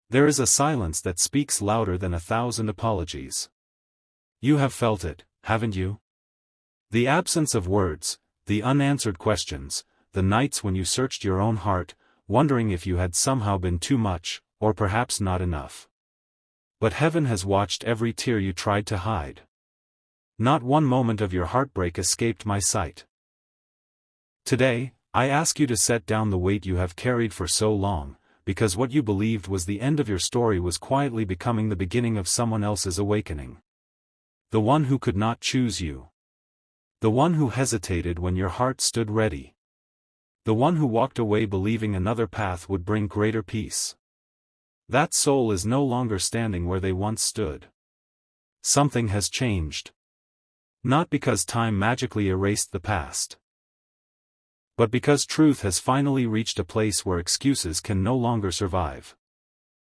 There is a silence that speaks louder than 1,000 apologies. You have felt it, haven't you? The absence of words, the unanswered questions, the nights when you searched your own heart, wondering if you had somehow been too much, or perhaps not enough. But heaven has watched every tear you tried to hide. Not one moment of your heartbreak escaped my sight. Today, I ask you to set down the weight you have carried for so long, because what you believed was the end of your story was quietly becoming the beginning of someone else's awakening. The one who could not choose you. The one who hesitated when your heart stood ready. The one who walked away believing another path would bring greater peace. That soul is no longer standing where they once stood. Something has changed. Not because time magically erased the past, but because truth has finally reached a place where excuses can no longer survive.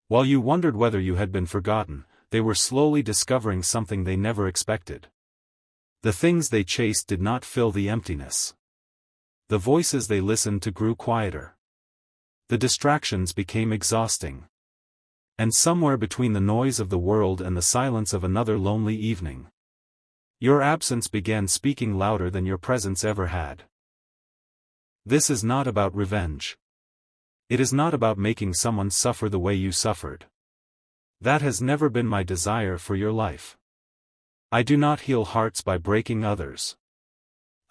While you wondered whether you had been forgotten, they were slowly discovering something they never expected. The things they chased did not fill the emptiness. The voices they listened to grew quieter. The distractions became exhausting. And somewhere between the noise of the world and the silence of another lonely evening, your absence began speaking louder than your presence ever had. This is not about revenge. It is not about making someone suffer the way you suffered. That has never been my desire for your life. I do not heal hearts by breaking others.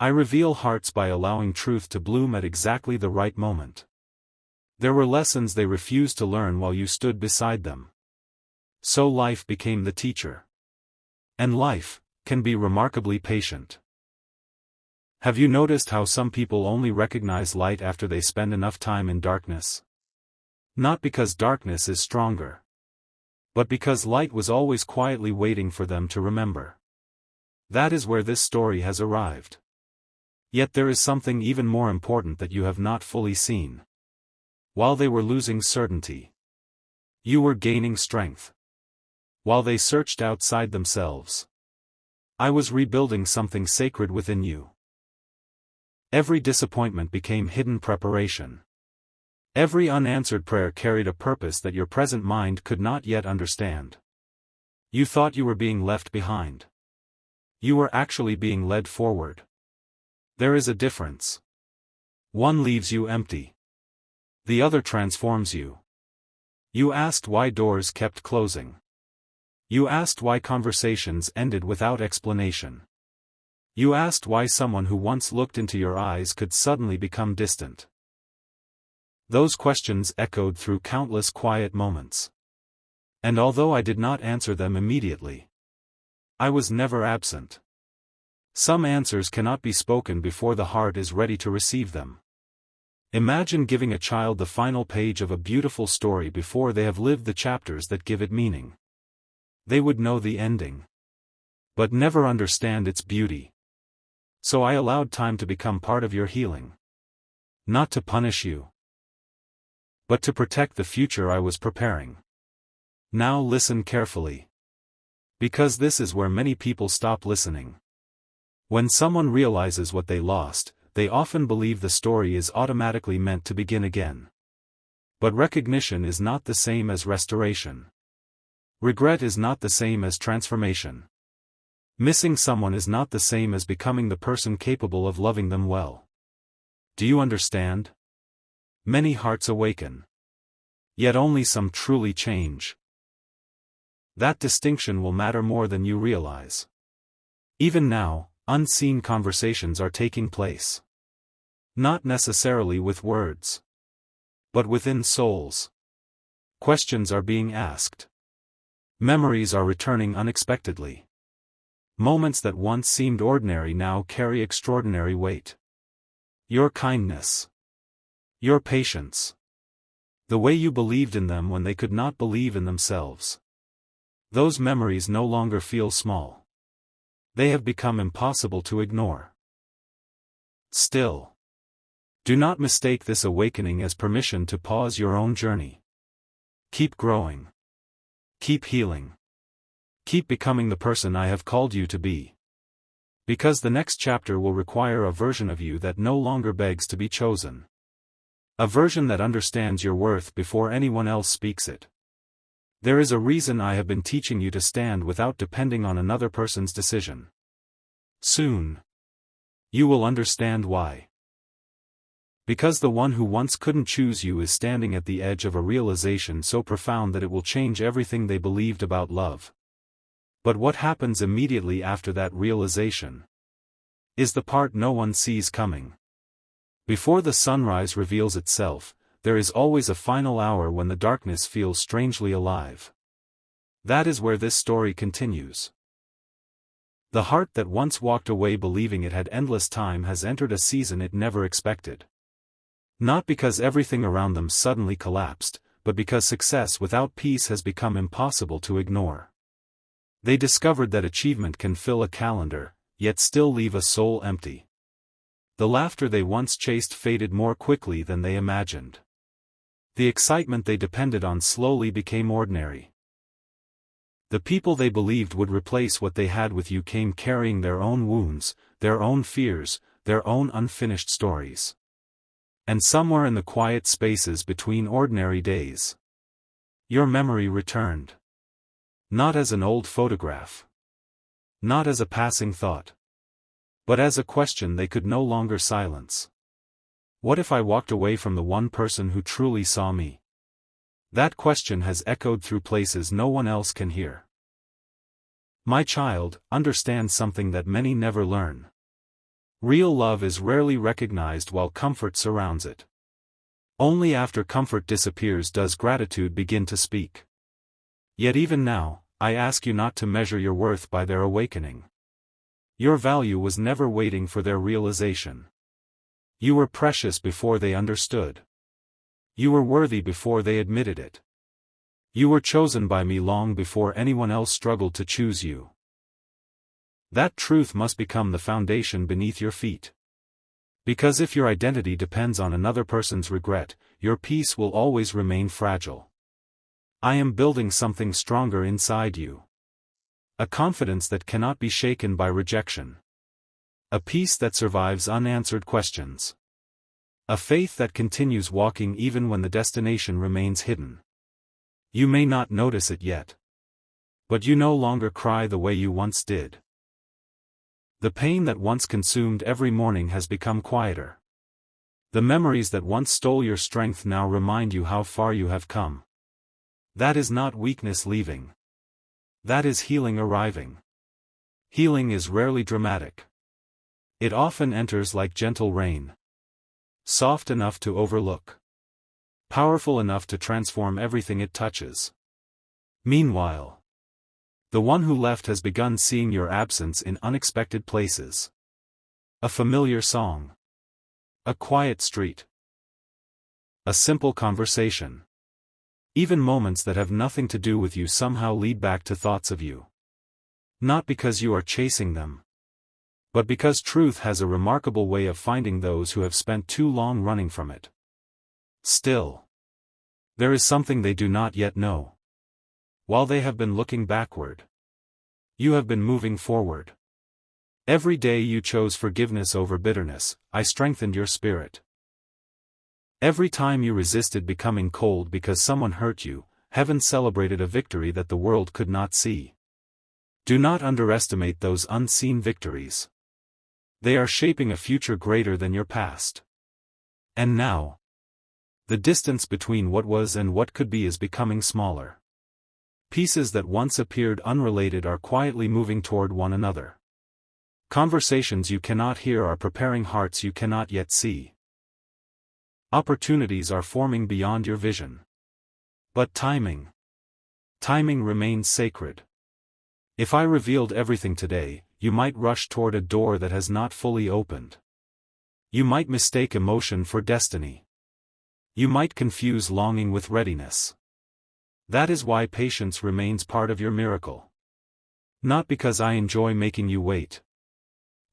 I reveal hearts by allowing truth to bloom at exactly the right moment. There were lessons they refused to learn while you stood beside them. So life became the teacher. And life can be remarkably patient. Have you noticed how some people only recognize light after they spend enough time in darkness? Not because darkness is stronger, but because light was always quietly waiting for them to remember. That is where this story has arrived. Yet there is something even more important that you have not fully seen. While they were losing certainty, you were gaining strength. While they searched outside themselves, I was rebuilding something sacred within you. Every disappointment became hidden preparation. Every unanswered prayer carried a purpose that your present mind could not yet understand. You thought you were being left behind. You were actually being led forward. There is a difference. One leaves you empty. The other transforms you. You asked why doors kept closing. You asked why conversations ended without explanation. You asked why someone who once looked into your eyes could suddenly become distant. Those questions echoed through countless quiet moments. And although I did not answer them immediately, I was never absent. Some answers cannot be spoken before the heart is ready to receive them. Imagine giving a child the final page of a beautiful story before they have lived the chapters that give it meaning. They would know the ending, but never understand its beauty. So I allowed time to become part of your healing. Not to punish you, but to protect the future I was preparing. Now listen carefully. Because this is where many people stop listening. When someone realizes what they lost, they often believe the story is automatically meant to begin again. But recognition is not the same as restoration. Regret is not the same as transformation. Missing someone is not the same as becoming the person capable of loving them well. Do you understand? Many hearts awaken. Yet only some truly change. That distinction will matter more than you realize. Even now, unseen conversations are taking place. Not necessarily with words, but within souls. Questions are being asked. Memories are returning unexpectedly. Moments that once seemed ordinary now carry extraordinary weight. Your kindness. Your patience. The way you believed in them when they could not believe in themselves. Those memories no longer feel small. They have become impossible to ignore. Still, do not mistake this awakening as permission to pause your own journey. Keep growing. Keep healing. Keep becoming the person I have called you to be. Because the next chapter will require a version of you that no longer begs to be chosen. A version that understands your worth before anyone else speaks it. There is a reason I have been teaching you to stand without depending on another person's decision. Soon, you will understand why. Because the one who once couldn't choose you is standing at the edge of a realization so profound that it will change everything they believed about love. But what happens immediately after that realization is the part no one sees coming. Before the sunrise reveals itself, there is always a final hour when the darkness feels strangely alive. That is where this story continues. The heart that once walked away believing it had endless time has entered a season it never expected. Not because everything around them suddenly collapsed, but because success without peace has become impossible to ignore. They discovered that achievement can fill a calendar, yet still leave a soul empty. The laughter they once chased faded more quickly than they imagined. The excitement they depended on slowly became ordinary. The people they believed would replace what they had with you came carrying their own wounds, their own fears, their own unfinished stories. And somewhere in the quiet spaces between ordinary days, your memory returned. Not as an old photograph. Not as a passing thought. But as a question they could no longer silence. What if I walked away from the one person who truly saw me? That question has echoed through places no one else can hear. My child, understand something that many never learn. Real love is rarely recognized while comfort surrounds it. Only after comfort disappears does gratitude begin to speak. Yet even now, I ask you not to measure your worth by their awakening. Your value was never waiting for their realization. You were precious before they understood. You were worthy before they admitted it. You were chosen by me long before anyone else struggled to choose you. That truth must become the foundation beneath your feet. Because if your identity depends on another person's regret, your peace will always remain fragile. I am building something stronger inside you. A confidence that cannot be shaken by rejection. A peace that survives unanswered questions. A faith that continues walking even when the destination remains hidden. You may not notice it yet. But you no longer cry the way you once did. The pain that once consumed every morning has become quieter. The memories that once stole your strength now remind you how far you have come. That is not weakness leaving. That is healing arriving. Healing is rarely dramatic. It often enters like gentle rain. Soft enough to overlook. Powerful enough to transform everything it touches. Meanwhile, the one who left has begun seeing your absence in unexpected places. A familiar song. A quiet street. A simple conversation. Even moments that have nothing to do with you somehow lead back to thoughts of you. Not because you are chasing them, but because truth has a remarkable way of finding those who have spent too long running from it. Still, there is something they do not yet know. While they have been looking backward, you have been moving forward. Every day you chose forgiveness over bitterness, I strengthened your spirit. Every time you resisted becoming cold because someone hurt you, heaven celebrated a victory that the world could not see. Do not underestimate those unseen victories. They are shaping a future greater than your past. And now, the distance between what was and what could be is becoming smaller. Pieces that once appeared unrelated are quietly moving toward one another. Conversations you cannot hear are preparing hearts you cannot yet see. Opportunities are forming beyond your vision. But timing remains sacred. If I revealed everything today, you might rush toward a door that has not fully opened. You might mistake emotion for destiny. You might confuse longing with readiness. That is why patience remains part of your miracle. Not because I enjoy making you wait,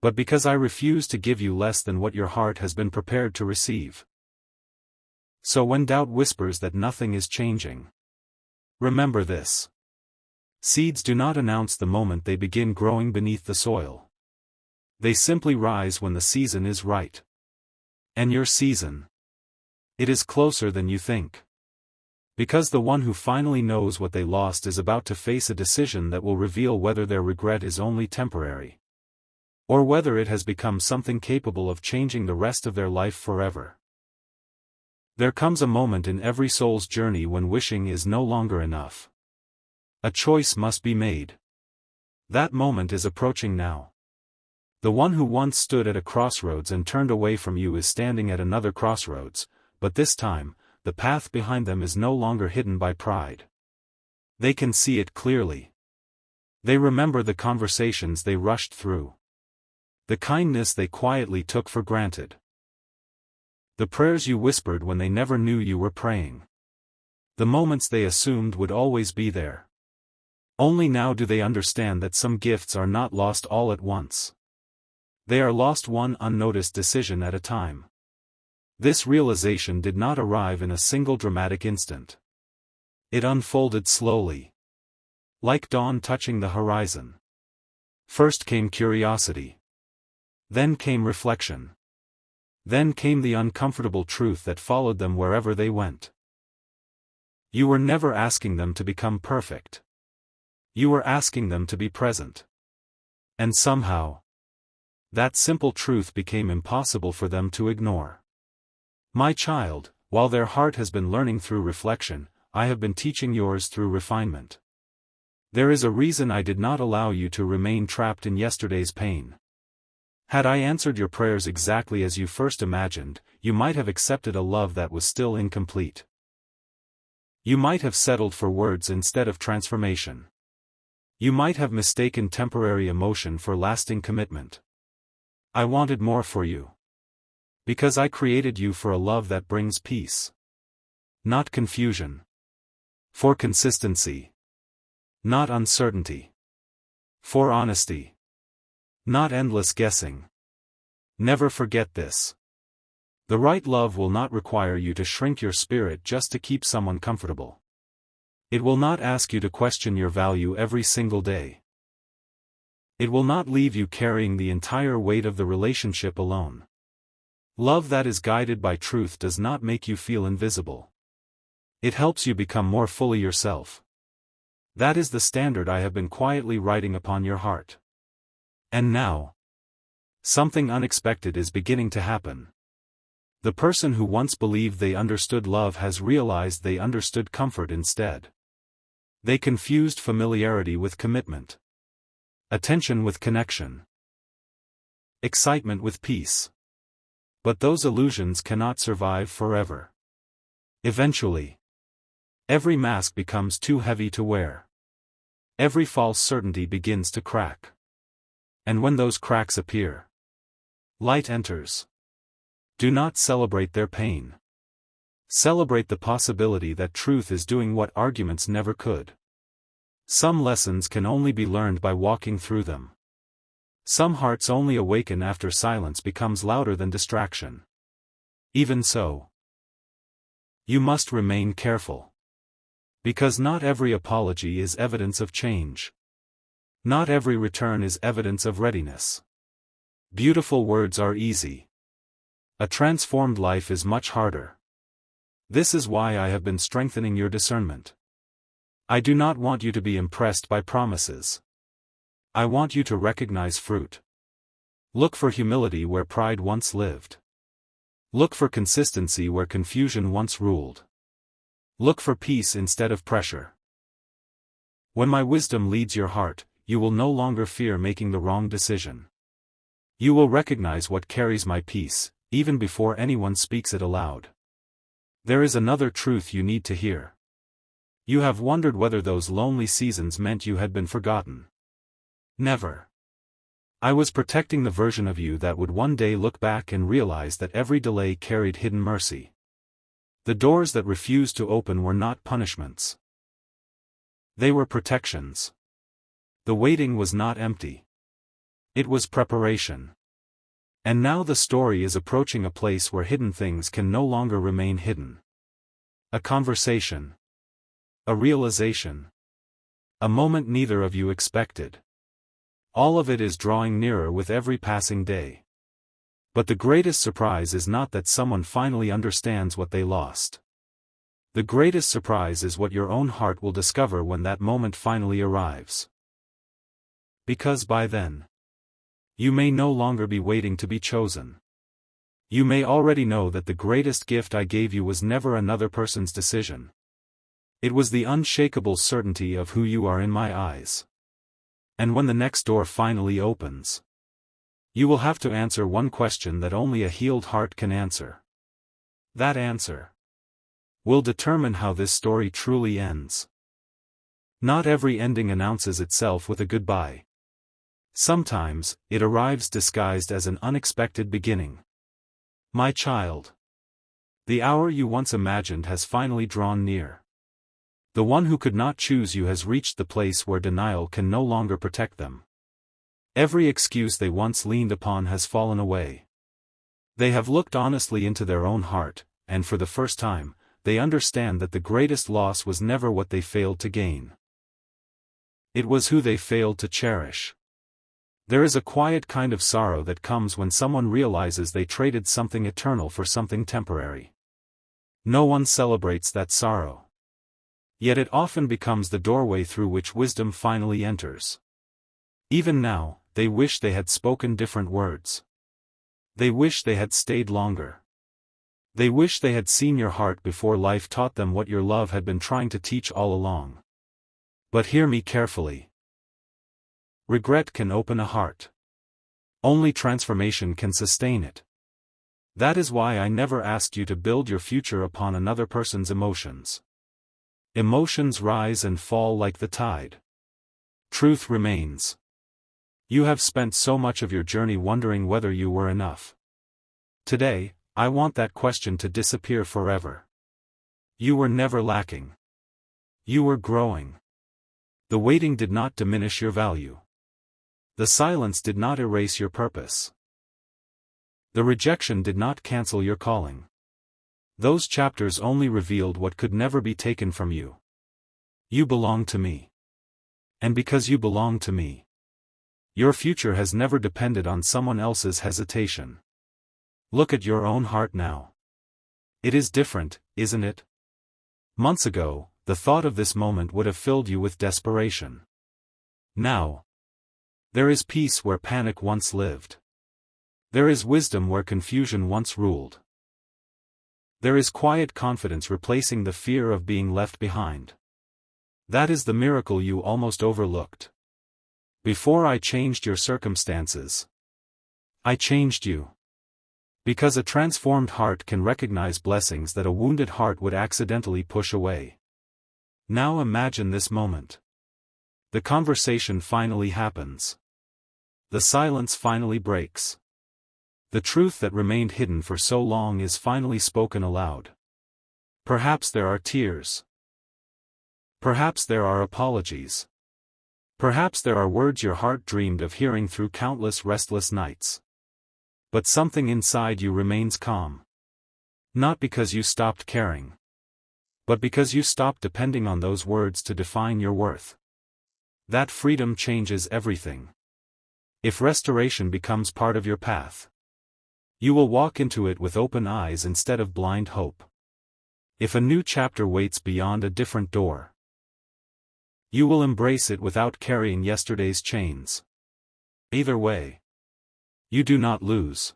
but because I refuse to give you less than what your heart has been prepared to receive. So when doubt whispers that nothing is changing, remember this. Seeds do not announce the moment they begin growing beneath the soil. They simply rise when the season is right. And your season, it is closer than you think. Because the one who finally knows what they lost is about to face a decision that will reveal whether their regret is only temporary, or whether it has become something capable of changing the rest of their life forever. There comes a moment in every soul's journey when wishing is no longer enough. A choice must be made. That moment is approaching now. The one who once stood at a crossroads and turned away from you is standing at another crossroads, but this time, the path behind them is no longer hidden by pride. They can see it clearly. They remember the conversations they rushed through, the kindness they quietly took for granted, the prayers you whispered when they never knew you were praying, the moments they assumed would always be there. Only now do they understand that some gifts are not lost all at once. They are lost one unnoticed decision at a time. This realization did not arrive in a single dramatic instant. It unfolded slowly, like dawn touching the horizon. First came curiosity. Then came reflection. Then came the uncomfortable truth that followed them wherever they went. You were never asking them to become perfect. You were asking them to be present. And somehow, that simple truth became impossible for them to ignore. My child, while their heart has been learning through reflection, I have been teaching yours through refinement. There is a reason I did not allow you to remain trapped in yesterday's pain. Had I answered your prayers exactly as you first imagined, you might have accepted a love that was still incomplete. You might have settled for words instead of transformation. You might have mistaken temporary emotion for lasting commitment. I wanted more for you. Because I created you for a love that brings peace. Not confusion. For consistency. Not uncertainty. For honesty. Not endless guessing. Never forget this. The right love will not require you to shrink your spirit just to keep someone comfortable. It will not ask you to question your value every single day. It will not leave you carrying the entire weight of the relationship alone. Love that is guided by truth does not make you feel invisible. It helps you become more fully yourself. That is the standard I have been quietly writing upon your heart. And now, something unexpected is beginning to happen. The person who once believed they understood love has realized they understood comfort instead. They confused familiarity with commitment, attention with connection, excitement with peace. But those illusions cannot survive forever. Eventually, every mask becomes too heavy to wear. Every false certainty begins to crack. And when those cracks appear, light enters. Do not celebrate their pain. Celebrate the possibility that truth is doing what arguments never could. Some lessons can only be learned by walking through them. Some hearts only awaken after silence becomes louder than distraction. Even so, you must remain careful. Because not every apology is evidence of change. Not every return is evidence of readiness. Beautiful words are easy. A transformed life is much harder. This is why I have been strengthening your discernment. I do not want you to be impressed by promises. I want you to recognize fruit. Look for humility where pride once lived. Look for consistency where confusion once ruled. Look for peace instead of pressure. When my wisdom leads your heart, you will no longer fear making the wrong decision. You will recognize what carries my peace, even before anyone speaks it aloud. There is another truth you need to hear. You have wondered whether those lonely seasons meant you had been forgotten. Never. I was protecting the version of you that would one day look back and realize that every delay carried hidden mercy. The doors that refused to open were not punishments. They were protections. The waiting was not empty. It was preparation. And now the story is approaching a place where hidden things can no longer remain hidden. A conversation. A realization. A moment neither of you expected. All of it is drawing nearer with every passing day. But the greatest surprise is not that someone finally understands what they lost. The greatest surprise is what your own heart will discover when that moment finally arrives. Because by then, you may no longer be waiting to be chosen. You may already know that the greatest gift I gave you was never another person's decision. It was the unshakable certainty of who you are in my eyes. And when the next door finally opens, you will have to answer one question that only a healed heart can answer. That answer will determine how this story truly ends. Not every ending announces itself with a goodbye. Sometimes, it arrives disguised as an unexpected beginning. My child, the hour you once imagined has finally drawn near. The one who could not choose you has reached the place where denial can no longer protect them. Every excuse they once leaned upon has fallen away. They have looked honestly into their own heart, and for the first time, they understand that the greatest loss was never what they failed to gain. It was who they failed to cherish. There is a quiet kind of sorrow that comes when someone realizes they traded something eternal for something temporary. No one celebrates that sorrow. Yet it often becomes the doorway through which wisdom finally enters. Even now, they wish they had spoken different words. They wish they had stayed longer. They wish they had seen your heart before life taught them what your love had been trying to teach all along. But hear me carefully. Regret can open a heart. Only transformation can sustain it. That is why I never asked you to build your future upon another person's emotions. Emotions rise and fall like the tide. Truth remains. You have spent so much of your journey wondering whether you were enough. Today, I want that question to disappear forever. You were never lacking. You were growing. The waiting did not diminish your value. The silence did not erase your purpose. The rejection did not cancel your calling. Those chapters only revealed what could never be taken from you. You belong to me. And because you belong to me, your future has never depended on someone else's hesitation. Look at your own heart now. It is different, isn't it? Months ago, the thought of this moment would have filled you with desperation. Now, there is peace where panic once lived. There is wisdom where confusion once ruled. There is quiet confidence replacing the fear of being left behind. That is the miracle you almost overlooked. Before I changed your circumstances, I changed you. Because a transformed heart can recognize blessings that a wounded heart would accidentally push away. Now imagine this moment. The conversation finally happens. The silence finally breaks. The truth that remained hidden for so long is finally spoken aloud. Perhaps there are tears. Perhaps there are apologies. Perhaps there are words your heart dreamed of hearing through countless restless nights. But something inside you remains calm. Not because you stopped caring, but because you stopped depending on those words to define your worth. That freedom changes everything. If restoration becomes part of your path, you will walk into it with open eyes instead of blind hope. If a new chapter waits beyond a different door, you will embrace it without carrying yesterday's chains. Either way, you do not lose.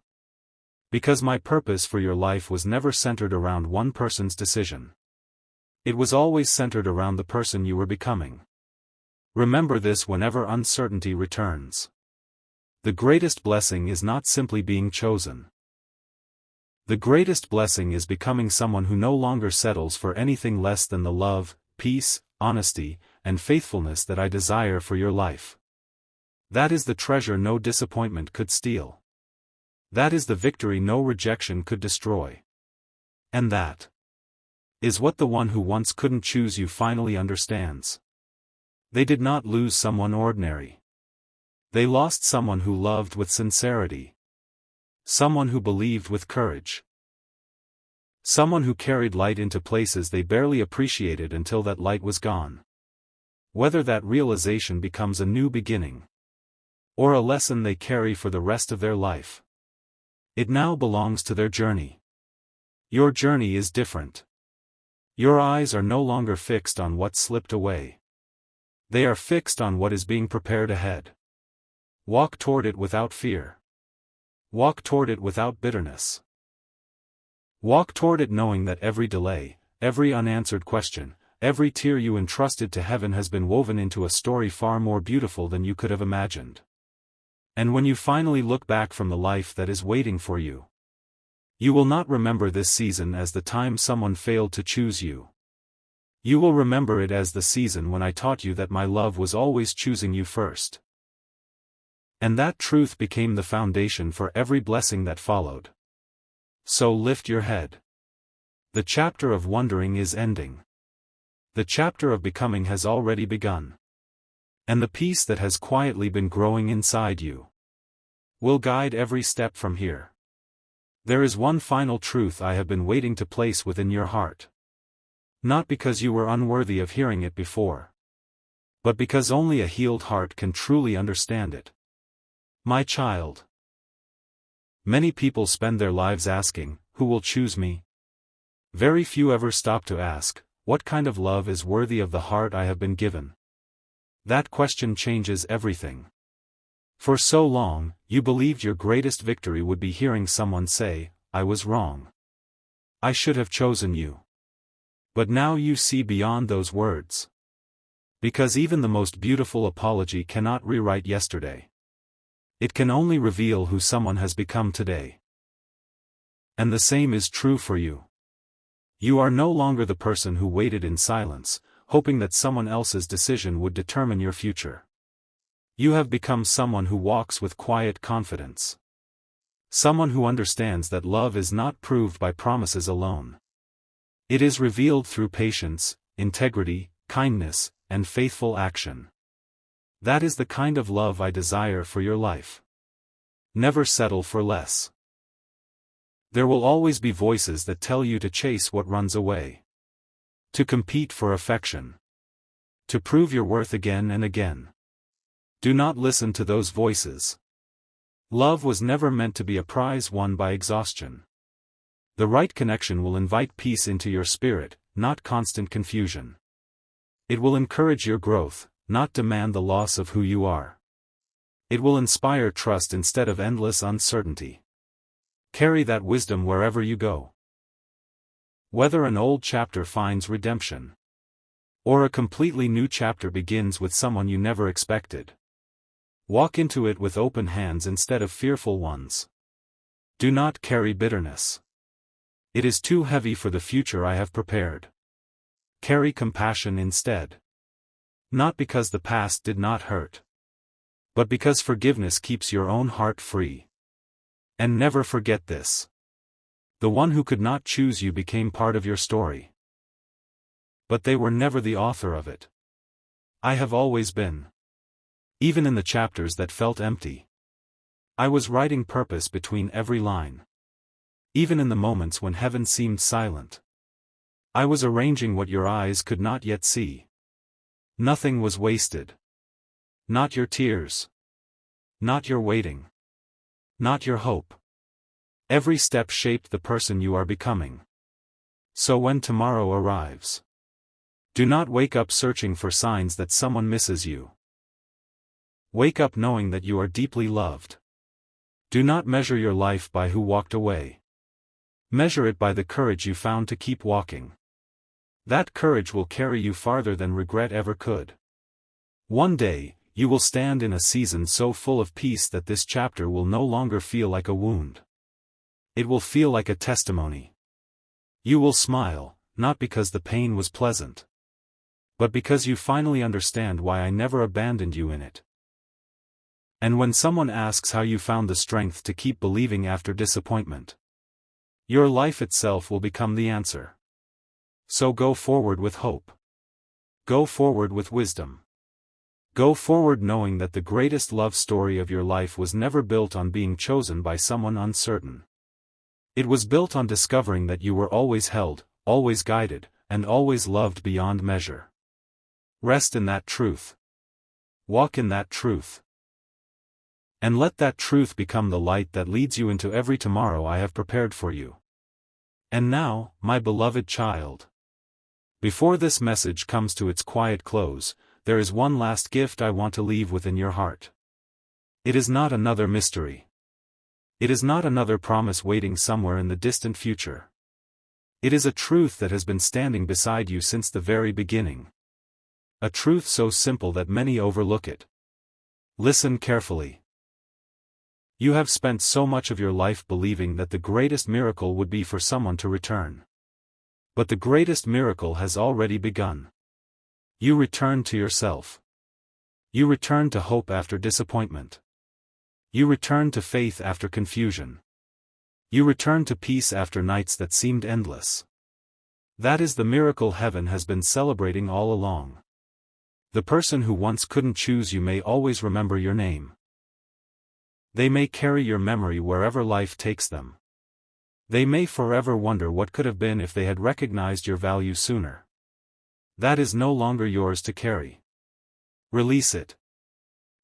Because my purpose for your life was never centered around one person's decision. It was always centered around the person you were becoming. Remember this whenever uncertainty returns. The greatest blessing is not simply being chosen. The greatest blessing is becoming someone who no longer settles for anything less than the love, peace, honesty, and faithfulness that I desire for your life. That is the treasure no disappointment could steal. That is the victory no rejection could destroy. And that is what the one who once couldn't choose you finally understands. They did not lose someone ordinary. They lost someone who loved with sincerity. Someone who believed with courage. Someone who carried light into places they barely appreciated until that light was gone. Whether that realization becomes a new beginning, or a lesson they carry for the rest of their life, it now belongs to their journey. Your journey is different. Your eyes are no longer fixed on what slipped away. They are fixed on what is being prepared ahead. Walk toward it without fear. Walk toward it without bitterness. Walk toward it knowing that every delay, every unanswered question, every tear you entrusted to heaven has been woven into a story far more beautiful than you could have imagined. And when you finally look back from the life that is waiting for you, you will not remember this season as the time someone failed to choose you. You will remember it as the season when I taught you that my love was always choosing you first. And that truth became the foundation for every blessing that followed. So lift your head. The chapter of wondering is ending. The chapter of becoming has already begun. And the peace that has quietly been growing inside you will guide every step from here. There is one final truth I have been waiting to place within your heart. Not because you were unworthy of hearing it before, but because only a healed heart can truly understand it. My child. Many people spend their lives asking, who will choose me? Very few ever stop to ask, what kind of love is worthy of the heart I have been given? That question changes everything. For so long, you believed your greatest victory would be hearing someone say, I was wrong. I should have chosen you. But now you see beyond those words. Because even the most beautiful apology cannot rewrite yesterday. It can only reveal who someone has become today. And the same is true for you. You are no longer the person who waited in silence, hoping that someone else's decision would determine your future. You have become someone who walks with quiet confidence. Someone who understands that love is not proved by promises alone. It is revealed through patience, integrity, kindness, and faithful action. That is the kind of love I desire for your life. Never settle for less. There will always be voices that tell you to chase what runs away. To compete for affection. To prove your worth again and again. Do not listen to those voices. Love was never meant to be a prize won by exhaustion. The right connection will invite peace into your spirit, not constant confusion. It will encourage your growth, not demand the loss of who you are. It will inspire trust instead of endless uncertainty. Carry that wisdom wherever you go. Whether an old chapter finds redemption, or a completely new chapter begins with someone you never expected, walk into it with open hands instead of fearful ones. Do not carry bitterness. It is too heavy for the future I have prepared. Carry compassion instead. Not because the past did not hurt, but because forgiveness keeps your own heart free. And never forget this. The one who could not choose you became part of your story. But they were never the author of it. I have always been. Even in the chapters that felt empty. I was writing purpose between every line. Even in the moments when heaven seemed silent. I was arranging what your eyes could not yet see. Nothing was wasted. Not your tears. Not your waiting. Not your hope. Every step shaped the person you are becoming. So when tomorrow arrives, do not wake up searching for signs that someone misses you. Wake up knowing that you are deeply loved. Do not measure your life by who walked away. Measure it by the courage you found to keep walking. That courage will carry you farther than regret ever could. One day, you will stand in a season so full of peace that this chapter will no longer feel like a wound. It will feel like a testimony. You will smile, not because the pain was pleasant, but because you finally understand why I never abandoned you in it. And when someone asks how you found the strength to keep believing after disappointment, your life itself will become the answer. So go forward with hope. Go forward with wisdom. Go forward knowing that the greatest love story of your life was never built on being chosen by someone uncertain. It was built on discovering that you were always held, always guided, and always loved beyond measure. Rest in that truth. Walk in that truth. And let that truth become the light that leads you into every tomorrow I have prepared for you. And now, my beloved child, Before this message comes to its quiet close, there is one last gift I want to leave within your heart. It is not another mystery. It is not another promise waiting somewhere in the distant future. It is a truth that has been standing beside you since the very beginning. A truth so simple that many overlook it. Listen carefully. You have spent so much of your life believing that the greatest miracle would be for someone to return. But the greatest miracle has already begun. You return to yourself. You return to hope after disappointment. You return to faith after confusion. You return to peace after nights that seemed endless. That is the miracle heaven has been celebrating all along. The person who once couldn't choose you may always remember your name. They may carry your memory wherever life takes them. They may forever wonder what could have been if they had recognized your value sooner. That is no longer yours to carry. Release it.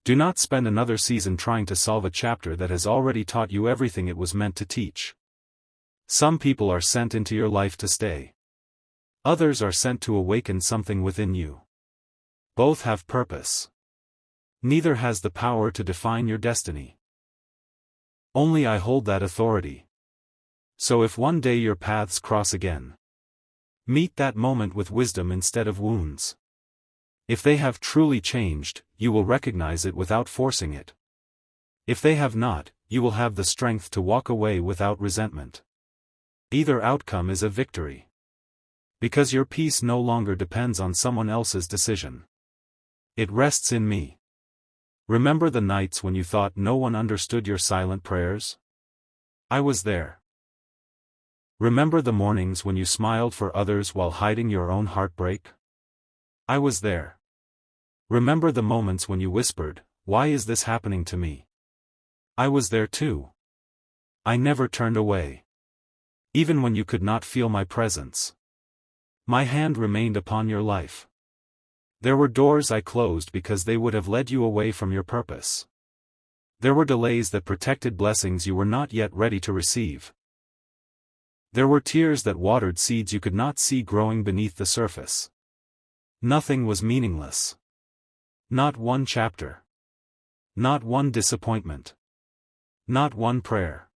Do not spend another season trying to solve a chapter that has already taught you everything it was meant to teach. Some people are sent into your life to stay. Others are sent to awaken something within you. Both have purpose. Neither has the power to define your destiny. Only I hold that authority. So if one day your paths cross again, meet that moment with wisdom instead of wounds. If they have truly changed, you will recognize it without forcing it. If they have not, you will have the strength to walk away without resentment. Either outcome is a victory. Because your peace no longer depends on someone else's decision. It rests in me. Remember the nights when you thought no one understood your silent prayers? I was there. Remember the mornings when you smiled for others while hiding your own heartbreak? I was there. Remember the moments when you whispered, "Why is this happening to me?" I was there too. I never turned away. Even when you could not feel my presence. My hand remained upon your life. There were doors I closed because they would have led you away from your purpose. There were delays that protected blessings you were not yet ready to receive. There were tears that watered seeds you could not see growing beneath the surface. Nothing was meaningless. Not one chapter. Not one disappointment. Not one prayer.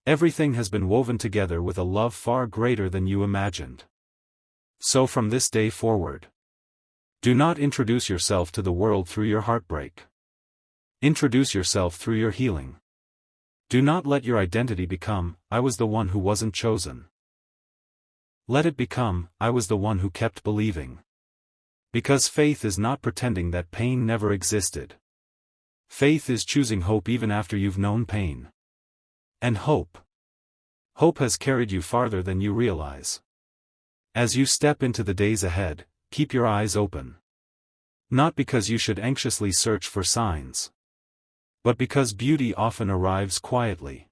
Everything has been woven together with a love far greater than you imagined. So from this day forward, do not introduce yourself to the world through your heartbreak. Introduce yourself through your healing. Do not let your identity become, "I was the one who wasn't chosen." Let it become, "I was the one who kept believing." Because faith is not pretending that pain never existed. Faith is choosing hope even after you've known pain. And hope has carried you farther than you realize. As you step into the days ahead, keep your eyes open. Not because you should anxiously search for signs, but because beauty often arrives quietly.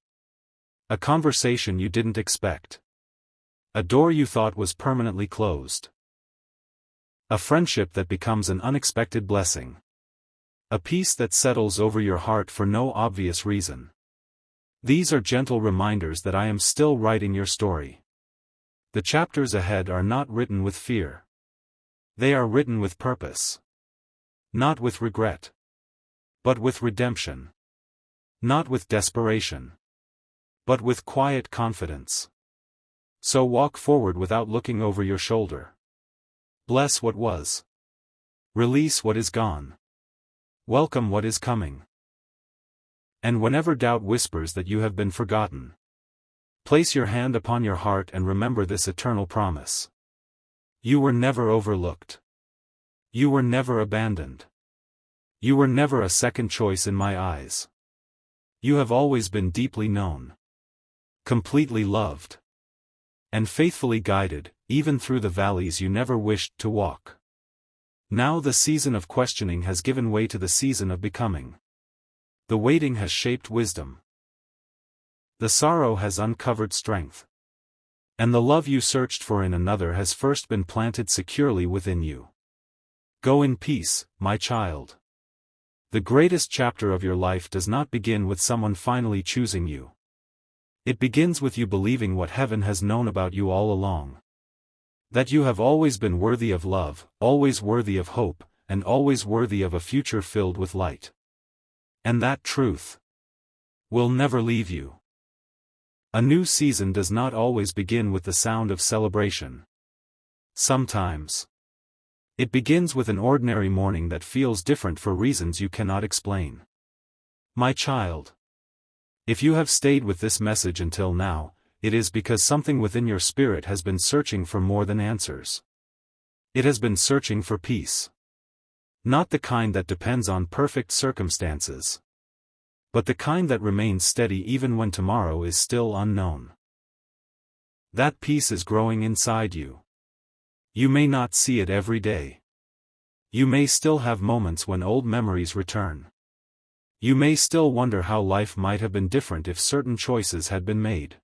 A conversation you didn't expect. A door you thought was permanently closed. A friendship that becomes an unexpected blessing. A peace that settles over your heart for no obvious reason. These are gentle reminders that I am still writing your story. The chapters ahead are not written with fear. They are written with purpose. Not with regret. But with redemption. Not with desperation. But with quiet confidence. So walk forward without looking over your shoulder. Bless what was. Release what is gone. Welcome what is coming. And whenever doubt whispers that you have been forgotten, place your hand upon your heart and remember this eternal promise. You were never overlooked. You were never abandoned. You were never a second choice in my eyes. You have always been deeply known. Completely loved. And faithfully guided, even through the valleys you never wished to walk. Now the season of questioning has given way to the season of becoming. The waiting has shaped wisdom. The sorrow has uncovered strength. And the love you searched for in another has first been planted securely within you. Go in peace, my child. The greatest chapter of your life does not begin with someone finally choosing you. It begins with you believing what heaven has known about you all along. That you have always been worthy of love, always worthy of hope, and always worthy of a future filled with light. And that truth will never leave you. A new season does not always begin with the sound of celebration. Sometimes it begins with an ordinary morning that feels different for reasons you cannot explain. My child, if you have stayed with this message until now, it is because something within your spirit has been searching for more than answers. It has been searching for peace. Not the kind that depends on perfect circumstances, but the kind that remains steady even when tomorrow is still unknown. That peace is growing inside you. You may not see it every day. You may still have moments when old memories return. You may still wonder how life might have been different if certain choices had been made.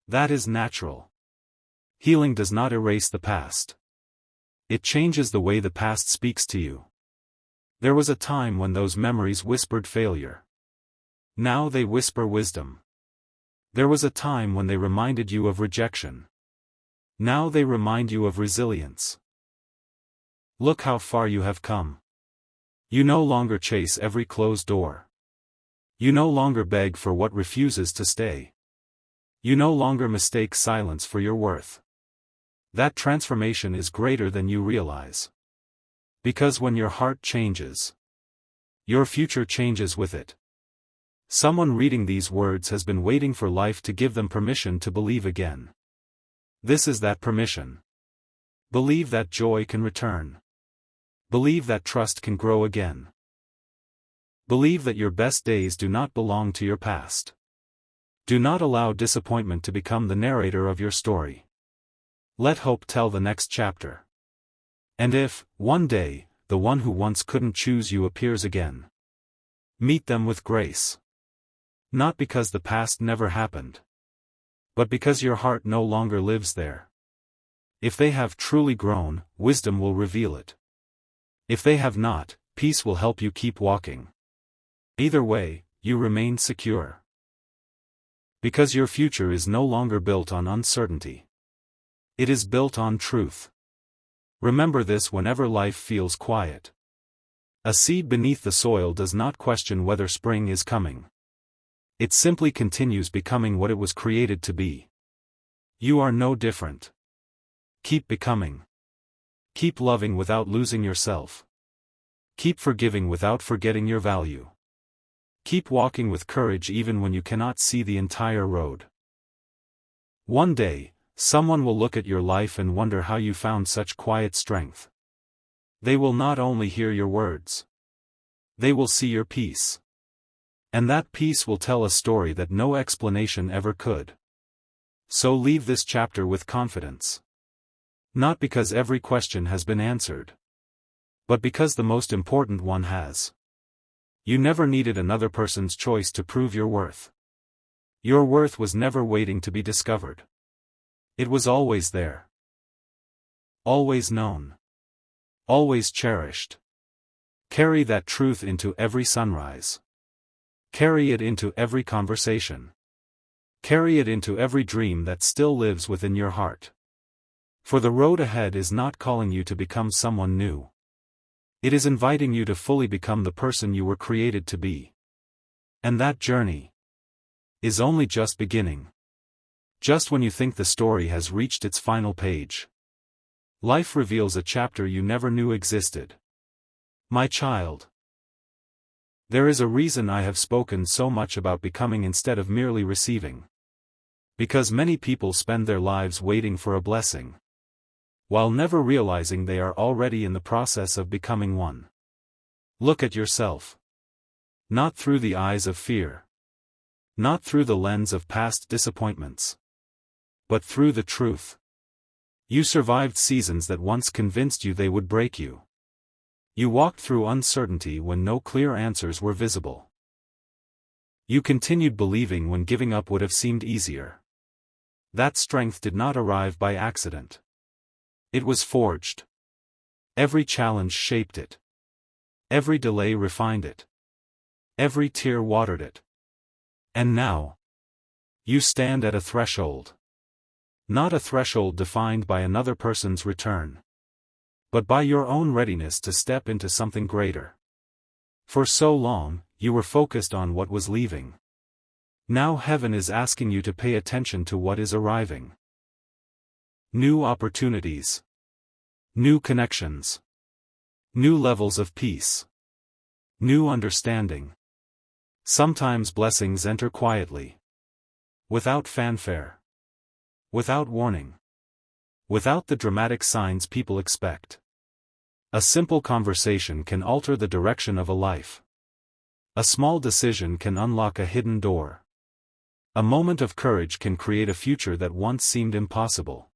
That is natural. Healing does not erase the past. It changes the way the past speaks to you. There was a time when those memories whispered failure. Now they whisper wisdom. There was a time when they reminded you of rejection. Now they remind you of resilience. Look how far you have come. You no longer chase every closed door. You no longer beg for what refuses to stay. You no longer mistake silence for your worth. That transformation is greater than you realize. Because when your heart changes, your future changes with it. Someone reading these words has been waiting for life to give them permission to believe again. This is that permission. Believe that joy can return. Believe that trust can grow again. Believe that your best days do not belong to your past. Do not allow disappointment to become the narrator of your story. Let hope tell the next chapter. And if, one day, the one who once couldn't choose you appears again, meet them with grace. Not because the past never happened, but because your heart no longer lives there. If they have truly grown, wisdom will reveal it. If they have not, peace will help you keep walking. Either way, you remain secure. Because your future is no longer built on uncertainty. It is built on truth. Remember this whenever life feels quiet. A seed beneath the soil does not question whether spring is coming. It simply continues becoming what it was created to be. You are no different. Keep becoming. Keep loving without losing yourself. Keep forgiving without forgetting your value. Keep walking with courage even when you cannot see the entire road. One day, someone will look at your life and wonder how you found such quiet strength. They will not only hear your words. They will see your peace. And that peace will tell a story that no explanation ever could. So leave this chapter with confidence. Not because every question has been answered, but because the most important one has. You never needed another person's choice to prove your worth. Your worth was never waiting to be discovered. It was always there. Always known. Always cherished. Carry that truth into every sunrise. Carry it into every conversation. Carry it into every dream that still lives within your heart. For the road ahead is not calling you to become someone new. It is inviting you to fully become the person you were created to be. And that journey is only just beginning. Just when you think the story has reached its final page, life reveals a chapter you never knew existed. My child, there is a reason I have spoken so much about becoming instead of merely receiving. Because many people spend their lives waiting for a blessing, while never realizing they are already in the process of becoming one. Look at yourself. Not through the eyes of fear. Not through the lens of past disappointments. But through the truth. You survived seasons that once convinced you they would break you. You walked through uncertainty when no clear answers were visible. You continued believing when giving up would have seemed easier. That strength did not arrive by accident. It was forged. Every challenge shaped it. Every delay refined it. Every tear watered it. And now, you stand at a threshold. Not a threshold defined by another person's return, but by your own readiness to step into something greater. For so long, you were focused on what was leaving. Now heaven is asking you to pay attention to what is arriving. New opportunities. New connections. New levels of peace. New understanding. Sometimes blessings enter quietly. Without fanfare. Without warning. Without the dramatic signs people expect. A simple conversation can alter the direction of a life. A small decision can unlock a hidden door. A moment of courage can create a future that once seemed impossible.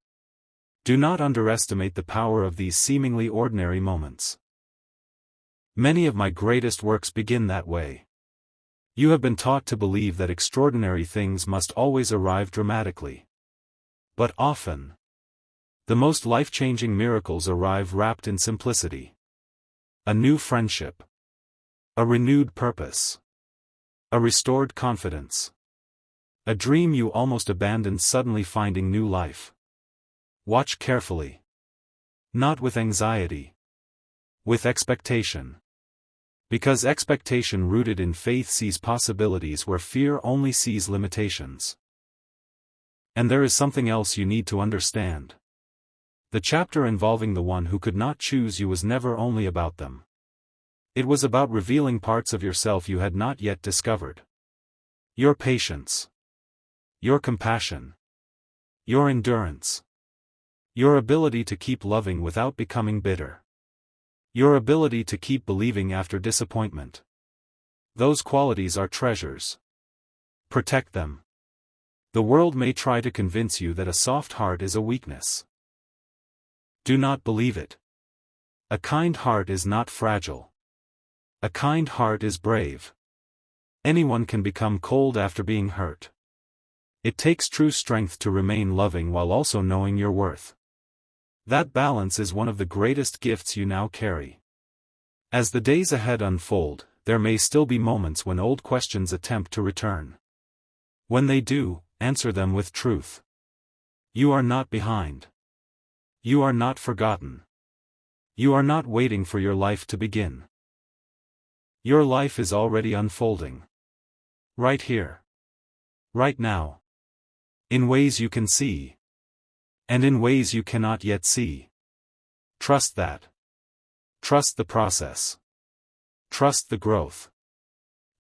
Do not underestimate the power of these seemingly ordinary moments. Many of my greatest works begin that way. You have been taught to believe that extraordinary things must always arrive dramatically. But often, the most life-changing miracles arrive wrapped in simplicity. A new friendship. A renewed purpose. A restored confidence. A dream you almost abandoned suddenly finding new life. Watch carefully. Not with anxiety. With expectation. Because expectation rooted in faith sees possibilities where fear only sees limitations. And there is something else you need to understand. The chapter involving the one who could not choose you was never only about them. It was about revealing parts of yourself you had not yet discovered. Your patience. Your compassion. Your endurance. Your ability to keep loving without becoming bitter. Your ability to keep believing after disappointment. Those qualities are treasures. Protect them. The world may try to convince you that a soft heart is a weakness. Do not believe it. A kind heart is not fragile. A kind heart is brave. Anyone can become cold after being hurt. It takes true strength to remain loving while also knowing your worth. That balance is one of the greatest gifts you now carry. As the days ahead unfold, there may still be moments when old questions attempt to return. When they do, answer them with truth. You are not behind. You are not forgotten. You are not waiting for your life to begin. Your life is already unfolding. Right here. Right now. In ways you can see. And in ways you cannot yet see. Trust that. Trust the process. Trust the growth.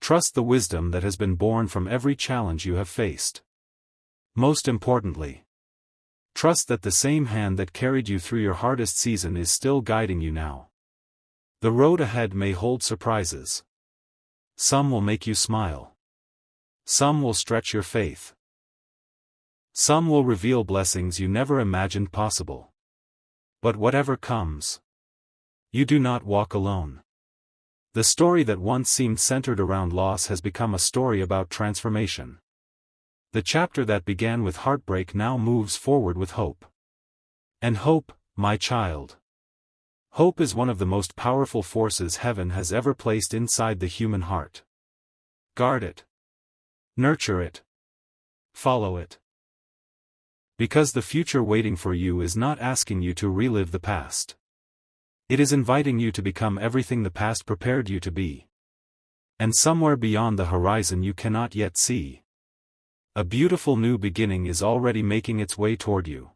Trust the wisdom that has been born from every challenge you have faced. Most importantly, trust that the same hand that carried you through your hardest season is still guiding you now. The road ahead may hold surprises. Some will make you smile. Some will stretch your faith. Some will reveal blessings you never imagined possible. But whatever comes, you do not walk alone. The story that once seemed centered around loss has become a story about transformation. The chapter that began with heartbreak now moves forward with hope. And hope, my child. Hope is one of the most powerful forces heaven has ever placed inside the human heart. Guard it. Nurture it. Follow it. Because the future waiting for you is not asking you to relive the past. It is inviting you to become everything the past prepared you to be. And somewhere beyond the horizon you cannot yet see, a beautiful new beginning is already making its way toward you.